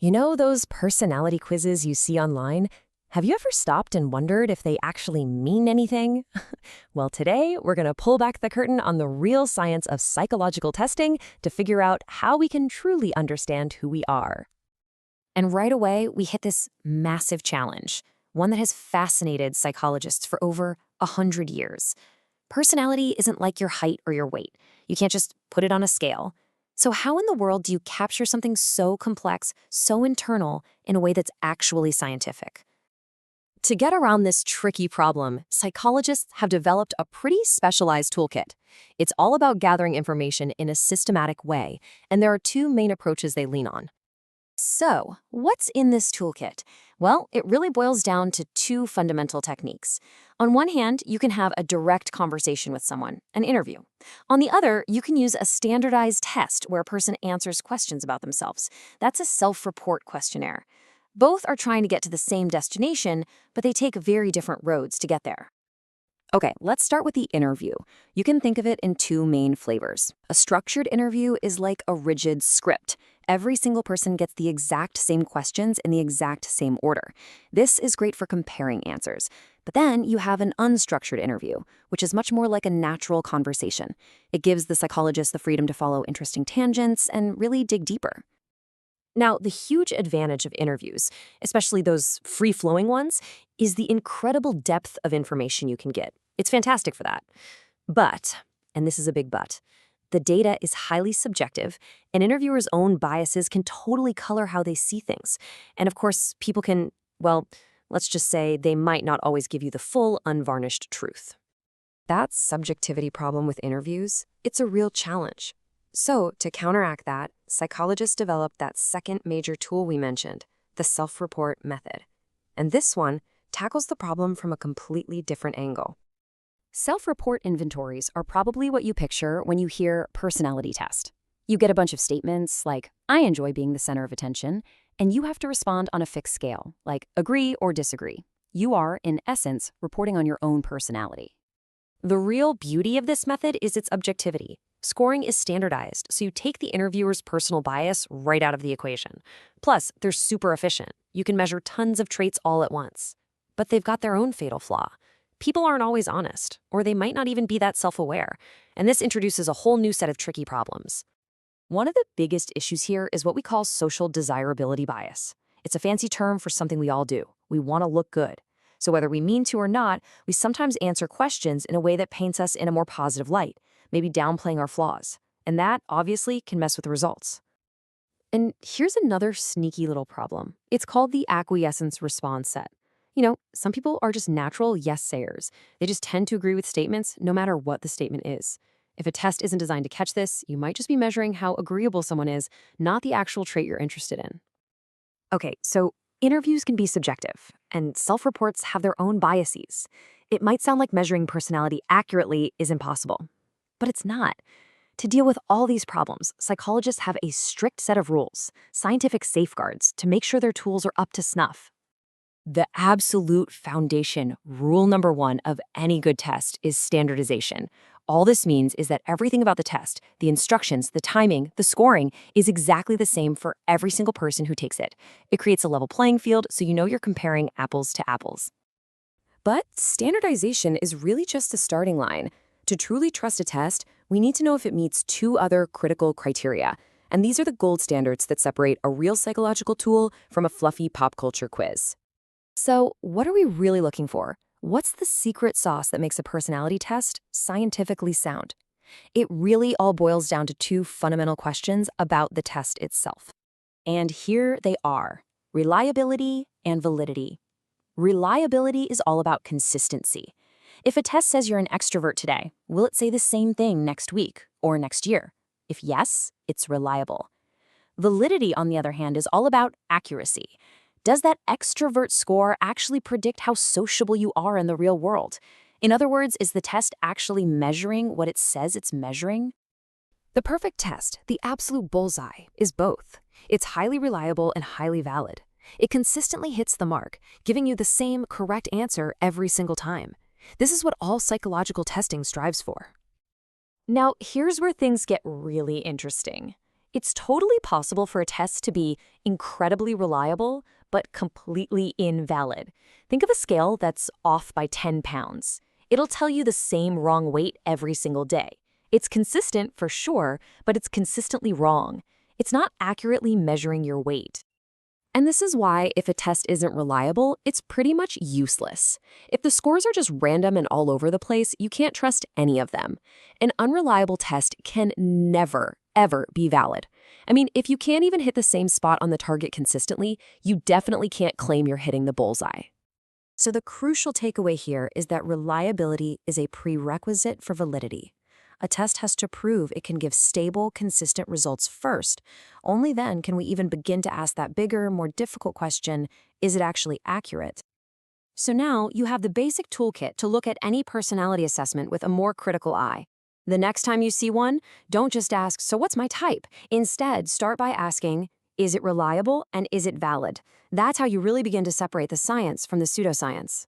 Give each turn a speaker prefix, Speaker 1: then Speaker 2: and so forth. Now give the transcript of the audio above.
Speaker 1: You know those personality quizzes you see online? Have you ever stopped and wondered if they actually mean anything? Well, today we're going to pull back the curtain on the real science of psychological testing to figure out how we can truly understand who we are. And right away, we hit this massive challenge, one that has fascinated psychologists for over 100 years. Personality isn't like your height or your weight. You can't just put it on a scale. So how in the world do you capture something so complex, so internal, in a way that's actually scientific? To get around this tricky problem, psychologists have developed a pretty specialized toolkit. It's all about gathering information in a systematic way, and there are two main approaches they lean on. So, what's in this toolkit? Well, it really boils down to two fundamental techniques. On one hand, you can have a direct conversation with someone, an interview. On the other, you can use a standardized test where a person answers questions about themselves. That's a self-report questionnaire. Both are trying to get to the same destination, but they take very different roads to get there. Okay, let's start with the interview. You can think of it in two main flavors. A structured interview is like a rigid script. Every single person gets the exact same questions in the exact same order. This is great for comparing answers. But then you have an unstructured interview, which is much more like a natural conversation. It gives the psychologist the freedom to follow interesting tangents and really dig deeper. Now, the huge advantage of interviews, especially those free-flowing ones, is the incredible depth of information you can get. It's fantastic for that. But, and this is a big but, the data is highly subjective, and interviewers' own biases can totally color how they see things. And of course, people can, well, let's just say they might not always give you the full, unvarnished truth. That subjectivity problem with interviews, it's a real challenge. So, to counteract that, psychologists developed that second major tool we mentioned, the self-report method. And this one tackles the problem from a completely different angle. Self-report inventories are probably what you picture when you hear personality test. You get a bunch of statements like, I enjoy being the center of attention, and you have to respond on a fixed scale, like agree or disagree. You are, in essence, reporting on your own personality. The real beauty of this method is its objectivity. Scoring is standardized, so you take the interviewer's personal bias right out of the equation. Plus, they're super efficient. You can measure tons of traits all at once. But they've got their own fatal flaw. People aren't always honest, or they might not even be that self-aware, and this introduces a whole new set of tricky problems. One of the biggest issues here is what we call social desirability bias. It's a fancy term for something we all do. We want to look good. So whether we mean to or not, we sometimes answer questions in a way that paints us in a more positive light, maybe downplaying our flaws. And that, obviously, can mess with the results. And here's another sneaky little problem. It's called the acquiescence response set. You know, some people are just natural yes-sayers. They just tend to agree with statements no matter what the statement is. If a test isn't designed to catch this, you might just be measuring how agreeable someone is, not the actual trait you're interested in. Okay, so interviews can be subjective, and self-reports have their own biases. It might sound like measuring personality accurately is impossible, but it's not. To deal with all these problems, psychologists have a strict set of rules, scientific safeguards, to make sure their tools are up to snuff. The absolute foundation, rule number one of any good test is standardization. All this means is that everything about the test, the instructions, the timing, the scoring, is exactly the same for every single person who takes it. It creates a level playing field so you know you're comparing apples to apples. But standardization is really just the starting line. To truly trust a test, we need to know if it meets two other critical criteria. And these are the gold standards that separate a real psychological tool from a fluffy pop culture quiz. So, what are we really looking for? What's the secret sauce that makes a personality test scientifically sound? It really all boils down to two fundamental questions about the test itself. And here they are: reliability and validity. Reliability is all about consistency. If a test says you're an extrovert today, will it say the same thing next week or next year? If yes, it's reliable. Validity, on the other hand, is all about accuracy. Does that extrovert score actually predict how sociable you are in the real world? In other words, is the test actually measuring what it says it's measuring? The perfect test, the absolute bullseye, is both. It's highly reliable and highly valid. It consistently hits the mark, giving you the same correct answer every single time. This is what all psychological testing strives for. Now, here's where things get really interesting. It's totally possible for a test to be incredibly reliable, but completely invalid. Think of a scale that's off by 10 pounds. It'll tell you the same wrong weight every single day. It's consistent for sure, but it's consistently wrong. It's not accurately measuring your weight. And this is why, if a test isn't reliable, it's pretty much useless. If the scores are just random and all over the place, you can't trust any of them. An unreliable test can never, ever be valid. I mean, if you can't even hit the same spot on the target consistently, you definitely can't claim you're hitting the bullseye. So the crucial takeaway here is that reliability is a prerequisite for validity. A test has to prove it can give stable, consistent results first. Only then can we even begin to ask that bigger, more difficult question, is it actually accurate? So now you have the basic toolkit to look at any personality assessment with a more critical eye. The next time you see one, don't just ask, so what's my type? Instead, start by asking, is it reliable and is it valid? That's how you really begin to separate the science from the pseudoscience.